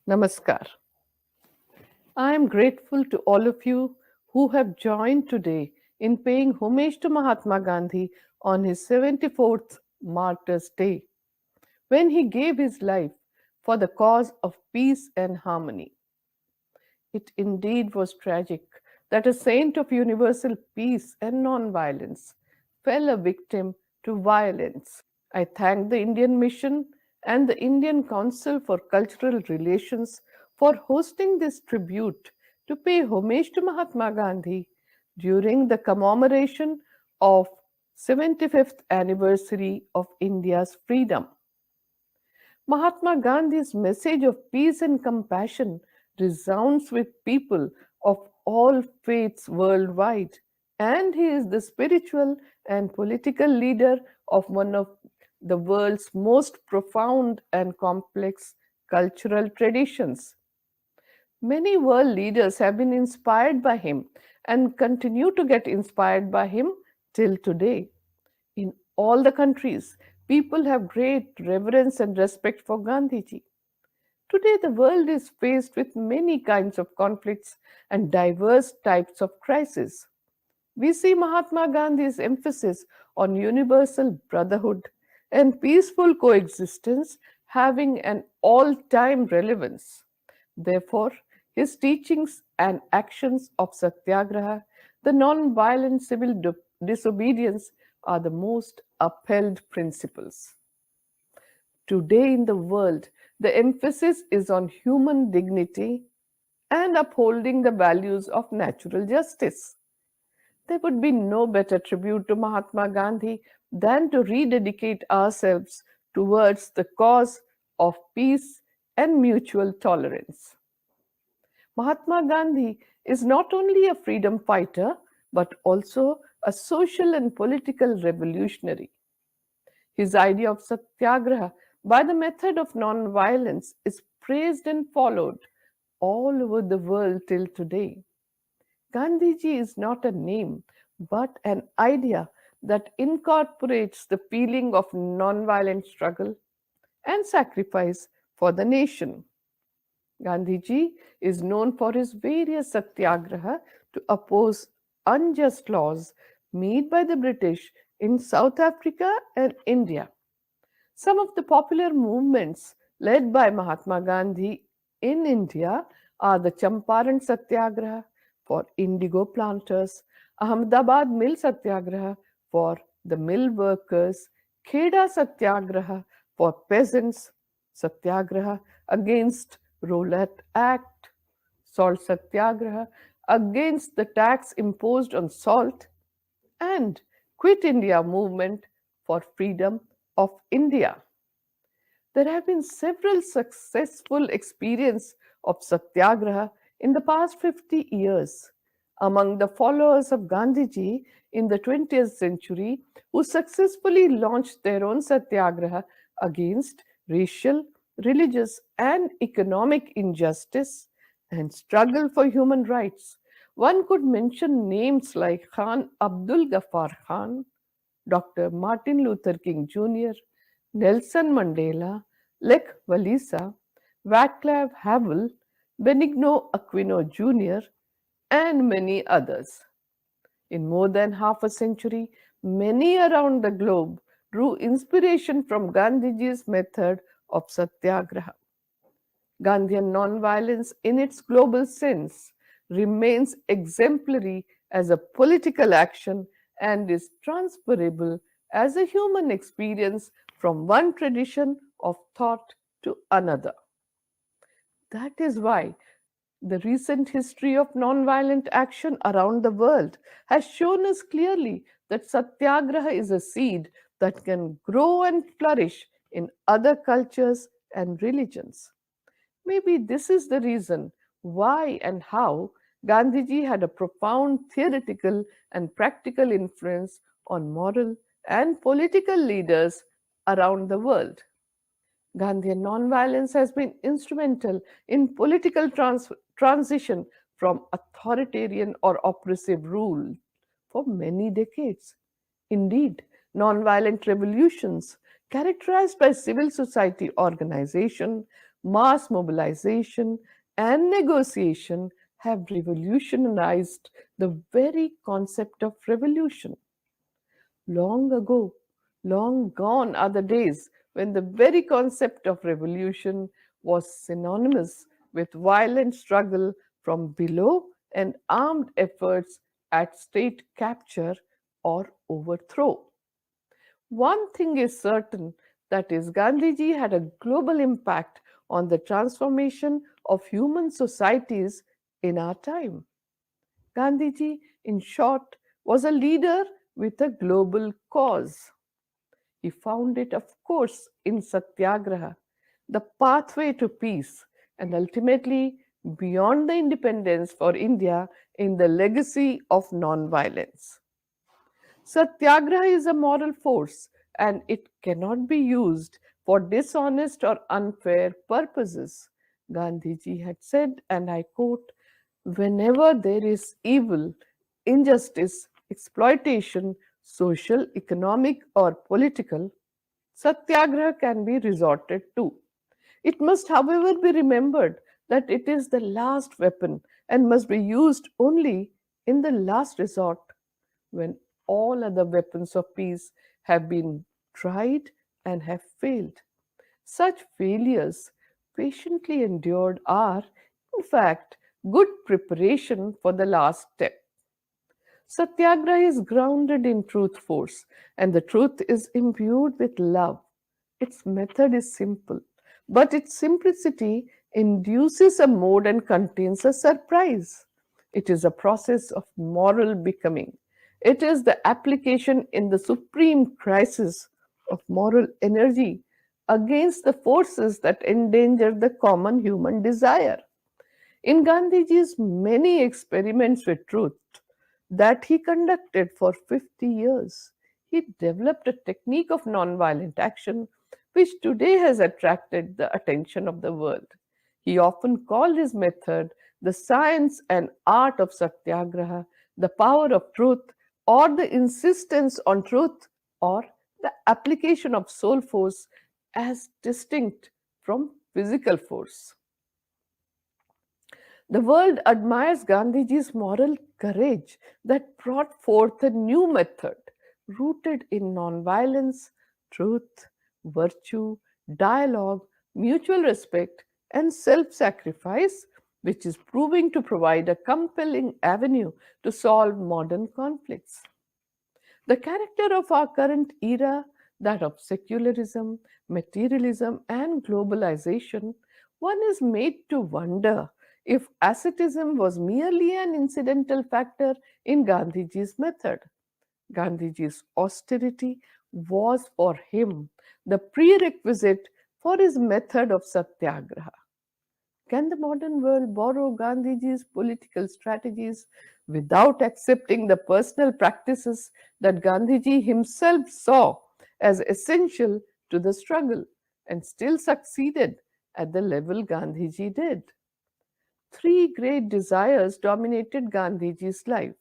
Namaskar. I am grateful to all of you who have joined today in paying homage to Mahatma Gandhi on his 74th Martyr's Day, when he gave his life for the cause of peace and harmony. It indeed was tragic that a saint of universal peace and non-violence fell a victim to violence. I thank the Indian Mission and the Indian Council for Cultural Relations for hosting this tribute to pay homage to Mahatma Gandhi during the commemoration of 75th anniversary of India's freedom. Mahatma Gandhi's message of peace and compassion resounds with people of all faiths worldwide, and he is the spiritual and political leader of one of the world's most profound and complex cultural traditions. Many world leaders have been inspired by him and continue to get inspired by him till today. In all the countries, people have great reverence and respect for Gandhiji. Today, the world is faced with many kinds of conflicts and diverse types of crises. We see Mahatma Gandhi's emphasis on universal brotherhood and peaceful coexistence having an all time relevance. Therefore, his teachings and actions of Satyagraha, the non-violent civil disobedience, are the most upheld principles. Today in the world, the emphasis is on human dignity and upholding the values of natural justice. There would be no better tribute to Mahatma Gandhi than to rededicate ourselves towards the cause of peace and mutual tolerance. Mahatma Gandhi is not only a freedom fighter but also a social and political revolutionary. His idea of Satyagraha by the method of non-violence is praised and followed all over the world till today. Gandhiji is not a name, but an idea that incorporates the feeling of non-violent struggle and sacrifice for the nation. Gandhiji is known for his various satyagraha to oppose unjust laws made by the British in South Africa and India. Some of the popular movements led by Mahatma Gandhi in India are the Champaran Satyagraha for indigo planters, Ahmedabad Mill Satyagraha for the mill workers, Kheda Satyagraha for peasants, Satyagraha against Rowlatt Act, Salt Satyagraha against the tax imposed on salt, and Quit India movement for freedom of India. There have been several successful experiences of Satyagraha in the past 50 years. Among the followers of Gandhiji in the 20th century who successfully launched their own Satyagraha against racial, religious, and economic injustice and struggle for human rights, one could mention names like Khan Abdul Ghaffar Khan, Dr. Martin Luther King Jr., Nelson Mandela, Lech Walesa, Václav Havel, Benigno Aquino Jr., and many others. In more than half a century, many around the globe drew inspiration from Gandhiji's method of satyagraha. Gandhian nonviolence, in its global sense, remains exemplary as a political action and is transferable as a human experience from one tradition of thought to another. That is why the recent history of nonviolent action around the world has shown us clearly that satyagraha is a seed that can grow and flourish in other cultures and religions. Maybe this is the reason why and how Gandhiji had a profound theoretical and practical influence on moral and political leaders around the world. Gandhian nonviolence has been instrumental in political transition from authoritarian or oppressive rule for many decades. Indeed, nonviolent revolutions, characterized by civil society organization, mass mobilization, and negotiation have revolutionized the very concept of revolution. Long ago, long gone are the days when the very concept of revolution was synonymous with violent struggle from below and armed efforts at state capture or overthrow. One thing is certain, that is, Gandhiji had a global impact on the transformation of human societies in our time. Gandhiji, in short, was a leader with a global cause. He found it, of course, in Satyagraha, the pathway to peace, and ultimately beyond the independence for India in the legacy of non-violence. Satyagraha is a moral force and it cannot be used for dishonest or unfair purposes. Gandhiji had said, and I quote, whenever there is evil, injustice, exploitation, social, economic, or political, Satyagraha can be resorted to. It must, however, be remembered that it is the last weapon and must be used only in the last resort when all other weapons of peace have been tried and have failed. Such failures, patiently endured, are, in fact, good preparation for the last step. Satyagraha is grounded in truth force, and the truth is imbued with love. Its method is simple, but its simplicity induces a mode and contains a surprise. It is a process of moral becoming. It is the application in the supreme crisis of moral energy against the forces that endanger the common human desire. In Gandhiji's many experiments with truth that he conducted for 50 years, he developed a technique of nonviolent action which today has attracted the attention of the world. He often called his method the science and art of Satyagraha, the power of truth, or the insistence on truth, or the application of soul force as distinct from physical force. The world admires Gandhiji's moral courage that brought forth a new method rooted in nonviolence, truth, virtue, dialogue, mutual respect, and self sacrifice, which is proving to provide a compelling avenue to solve modern conflicts. The character of our current era, that of secularism, materialism, and globalization, one is made to wonder if asceticism was merely an incidental factor in Gandhiji's method. Gandhiji's austerity was for him the prerequisite for his method of satyagraha. Can the modern world borrow Gandhiji's political strategies without accepting the personal practices that Gandhiji himself saw as essential to the struggle and still succeeded at the level Gandhiji did? Three great desires dominated Gandhiji's life.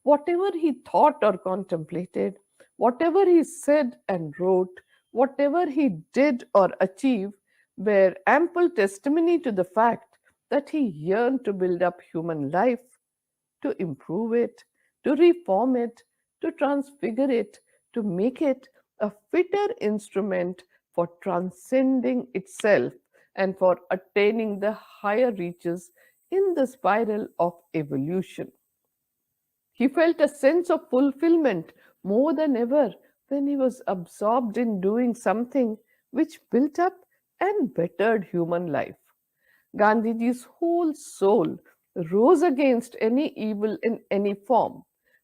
Whatever he thought or contemplated, whatever he said and wrote, whatever he did or achieved, bear ample testimony to the fact that he yearned to build up human life, to improve it, to reform it, to transfigure it, to make it a fitter instrument for transcending itself and for attaining the higher reaches in the spiral of evolution. He felt a sense of fulfillment more than ever when he was absorbed in doing something which built up and bettered human life. Gandhiji's whole soul rose against any evil in any form.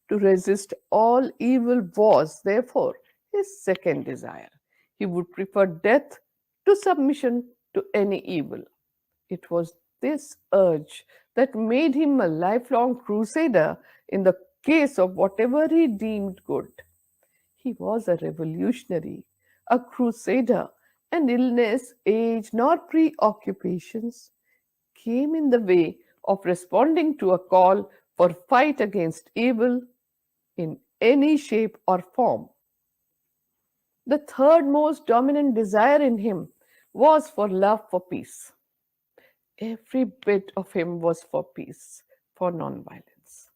To resist all evil was, therefore, his second desire. He would prefer death to submission to any evil. It was this urge that made him a lifelong crusader in the case of whatever he deemed good. He was a revolutionary, a crusader, and illness, age, nor preoccupations came in the way of responding to a call for fight against evil in any shape or form. The third most dominant desire in him was for love for peace. Every bit of him was for peace, for nonviolence.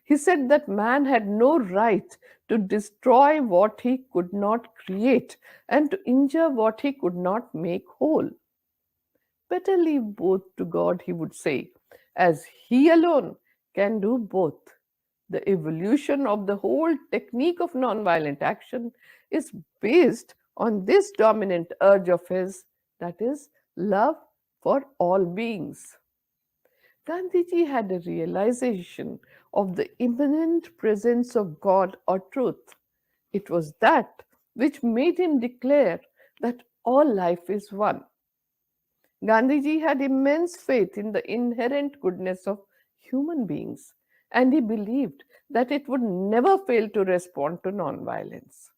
He said that man had no right to destroy what he could not create and to injure what he could not make whole. Better leave both to God, he would say, as he alone can do both. The evolution of the whole technique of nonviolent action is based on this dominant urge of his, that is, love for all beings. Gandhiji had a realization of the immanent presence of God or truth. It was that which made him declare that all life is one. Gandhiji had immense faith in the inherent goodness of human beings, and he believed that it would never fail to respond to nonviolence.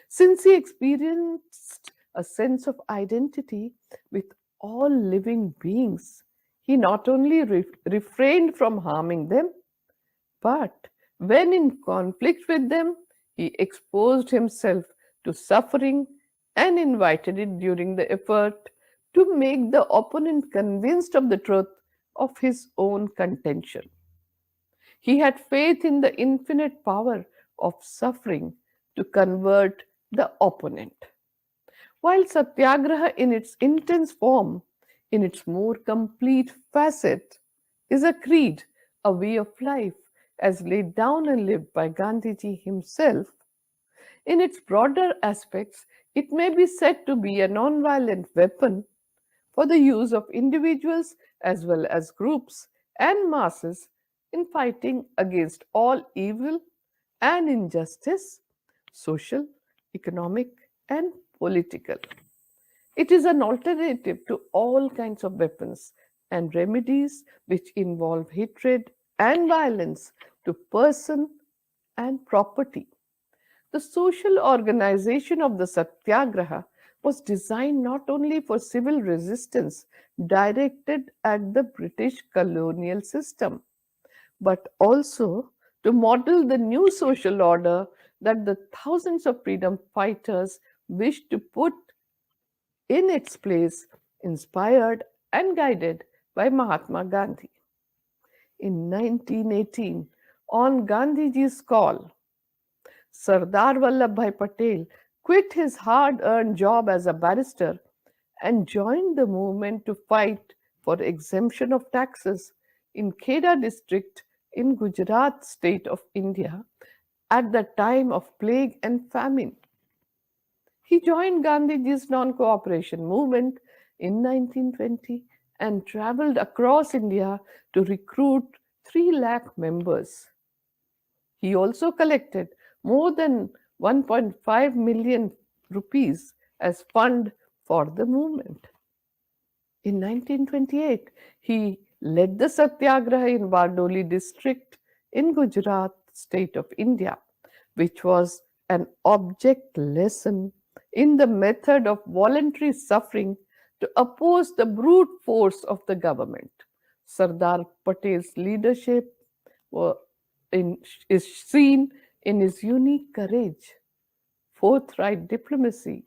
Since he experienced a sense of identity with all living beings, he not only refrained from harming them, but when in conflict with them, he exposed himself to suffering and invited it during the effort to make the opponent convinced of the truth of his own contention. He had faith in the infinite power of suffering to convert the opponent. While Satyagraha, in its intense form, in its more complete facet, is a creed, a way of life, as laid down and lived by Gandhiji himself, in its broader aspects, it may be said to be a non-violent weapon for the use of individuals as well as groups and masses in fighting against all evil and injustice, social, economic, and political. It is an alternative to all kinds of weapons and remedies which involve hatred and violence to person and property. The social organization of the Satyagraha was designed not only for civil resistance directed at the British colonial system, but also to model the new social order that the thousands of freedom fighters wished to put in its place, inspired and guided by Mahatma Gandhi. In 1918, on Gandhiji's call, Sardar Vallabhbhai Patel quit his hard earned job as a barrister and joined the movement to fight for exemption of taxes in Kheda district in Gujarat state of India at the time of plague and famine. He joined Gandhiji's non cooperation movement in 1920 and traveled across India to recruit 3 lakh members. He also collected more than 1.5 million rupees as fund for the movement. In 1928, he led the Satyagraha in Bardoli district in Gujarat, state of India, which was an object lesson in the method of voluntary suffering to oppose the brute force of the government. Sardar Patel's leadership is seen in his unique courage, forthright diplomacy,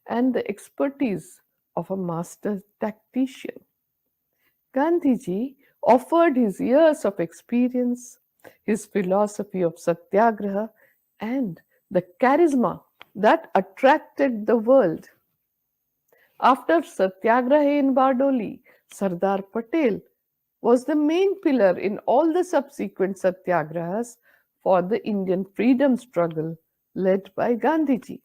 and the expertise of a master tactician. Gandhiji offered his years of experience, his philosophy of satyagraha, and the charisma that attracted the world. After Satyagraha in Bardoli, Sardar Patel was the main pillar in all the subsequent satyagrahas for the Indian freedom struggle led by Gandhiji.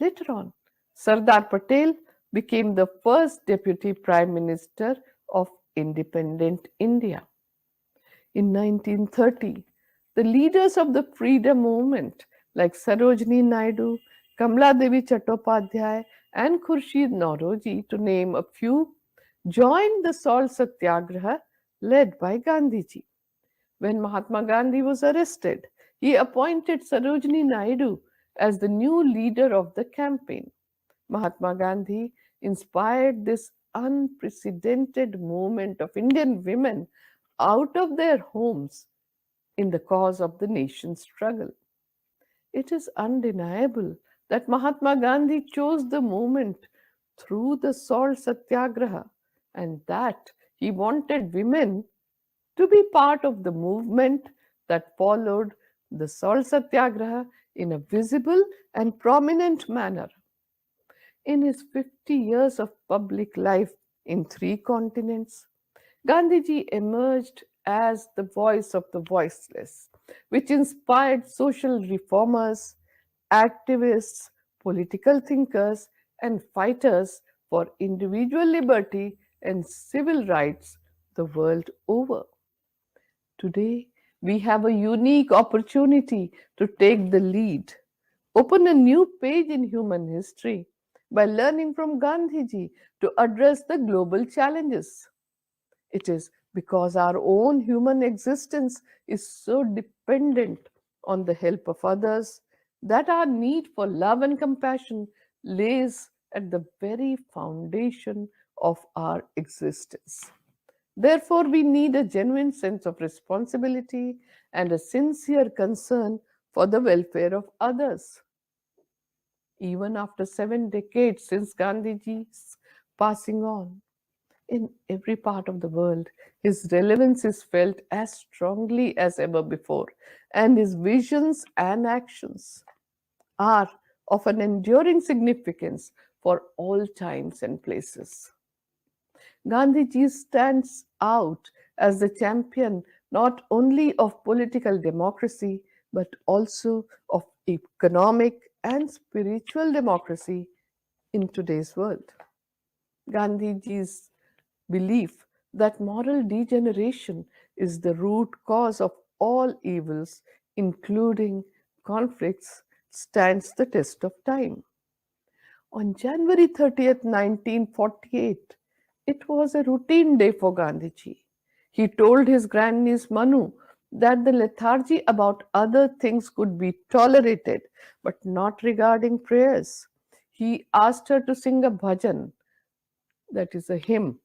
Later on, Sardar Patel became the first deputy prime minister of independent India. In 1930, the leaders of the freedom movement like Sarojini Naidu, Kamla Devi Chattopadhyay, and Khurshid Nauroji, to name a few, joined the Salt Satyagraha led by Gandhiji. When Mahatma Gandhi was arrested, he appointed Sarojini Naidu as the new leader of the campaign. Mahatma Gandhi inspired this unprecedented movement of Indian women out of their homes in the cause of the nation's struggle. It is undeniable that Mahatma Gandhi chose the movement through the salt satyagraha, and that he wanted women to be part of the movement that followed the salt satyagraha in a visible and prominent manner. In his 50 years of public life in three continents, Gandhiji emerged as the voice of the voiceless, which inspired social reformers, activists, political thinkers, and fighters for individual liberty and civil rights the world over. Today, we have a unique opportunity to take the lead, open a new page in human history by learning from Gandhiji to address the global challenges. It is because our own human existence is so dependent on the help of others that our need for love and compassion lays at the very foundation of our existence. Therefore, we need a genuine sense of responsibility and a sincere concern for the welfare of others. Even after 7 decades since Gandhiji's passing on, in every part of the world, his relevance is felt as strongly as ever before, and his visions and actions are of an enduring significance for all times and places. Gandhiji stands out as the champion not only of political democracy but also of economic and spiritual democracy in today's world. Gandhiji's belief that moral degeneration is the root cause of all evils, including conflicts, stands the test of time. On January 30th, 1948, it was a routine day for Gandhiji. He told his grandniece Manu that the lethargy about other things could be tolerated, but not regarding prayers. He asked her to sing a bhajan, that is a hymn.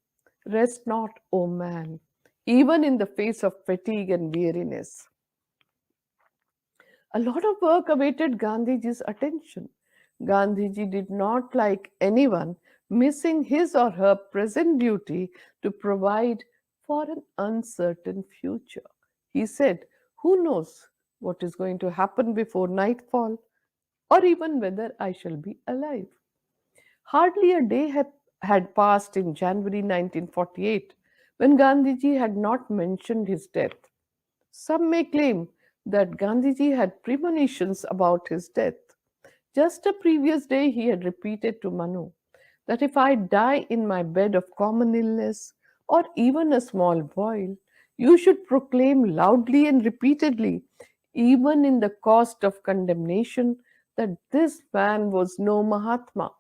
Rest not, O man, even in the face of fatigue and weariness. A lot of work awaited Gandhiji's attention. Gandhiji did not like anyone missing his or her present duty to provide for an uncertain future. He said, who knows what is going to happen before nightfall, or even whether I shall be alive? Hardly a day had passed in January 1948 when Gandhiji had not mentioned his death. Some may claim that Gandhiji had premonitions about his death. Just a previous day, he had repeated to Manu that if I die in my bed of common illness or even a small boil, you should proclaim loudly and repeatedly, even in the cost of condemnation, that this man was no Mahatma.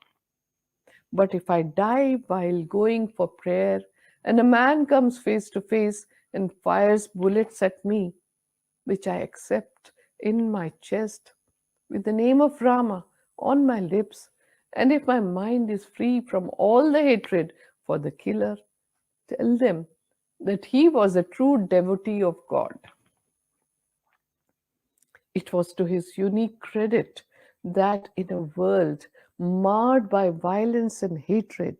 But if I die while going for prayer and a man comes face to face and fires bullets at me, which I accept in my chest with the name of Rama on my lips, and if my mind is free from all the hatred for the killer, tell them that he was a true devotee of God. It was to his unique credit that in a world marred by violence and hatred,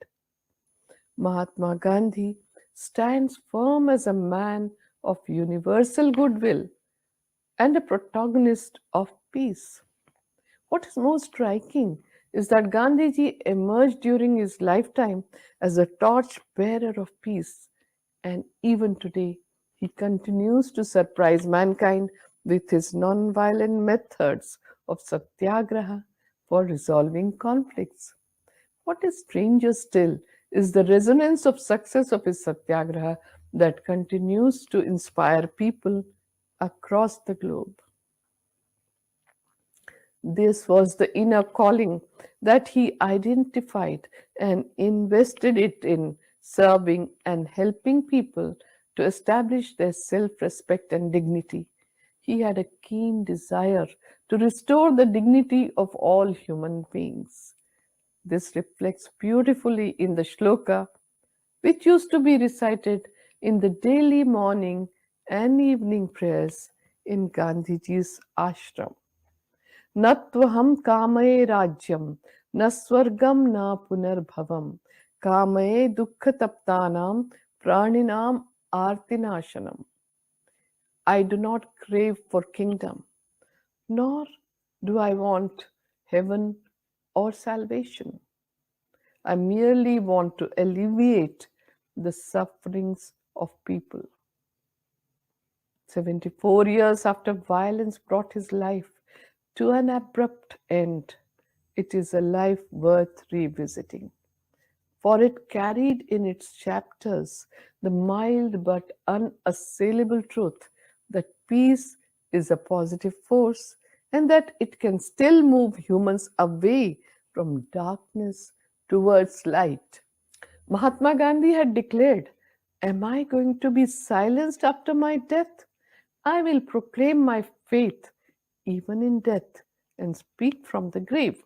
Mahatma Gandhi stands firm as a man of universal goodwill and a protagonist of peace. What is most striking is that Gandhiji emerged during his lifetime as a torch bearer of peace, and even today he continues to surprise mankind with his non-violent methods of satyagraha for resolving conflicts. What is stranger still is the resonance of success of his satyagraha that continues to inspire people across the globe. This was the inner calling that he identified and invested it in serving and helping people to establish their self respect and dignity. He had a keen desire to restore the dignity of all human beings. This reflects beautifully in the shloka, which used to be recited in the daily morning and evening prayers in Gandhiji's ashram. Natvaham kamaye rajyam न स्वर्गम न पुनर्भवम कामये दुःख तप्तानाम प्राणिनाम artinasanam. I do not crave for kingdom, nor do I want heaven or salvation. I merely want to alleviate the sufferings of people. 74 years after violence brought his life to an abrupt end, it is a life worth revisiting, for it carried in its chapters the mild but unassailable truth that peace is a positive force and that it can still move humans away from darkness towards light. Mahatma Gandhi had declared, "Am I going to be silenced after my death? I will proclaim my faith even in death and speak from the grave."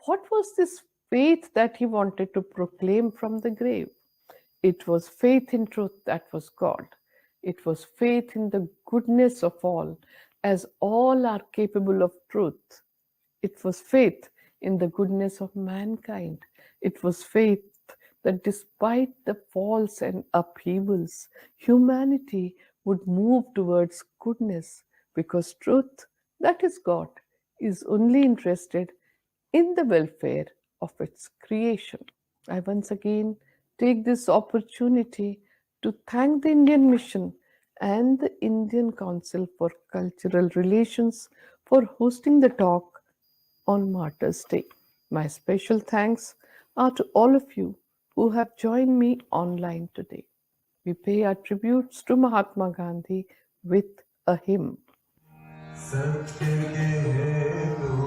What was this faith that he wanted to proclaim from the grave? It was faith in truth that was God. It was faith in the goodness of all, as all are capable of truth. It was faith in the goodness of mankind. It was faith that despite the falls and upheavals, humanity would move towards goodness because truth, that is God, is only interested in the welfare of its creation. I once again take this opportunity to thank the Indian Mission and the Indian Council for Cultural Relations for hosting the talk on Martyr's Day. My special thanks are to all of you who have joined me online today. We pay our tributes to Mahatma Gandhi with a hymn. सत्य के हेतु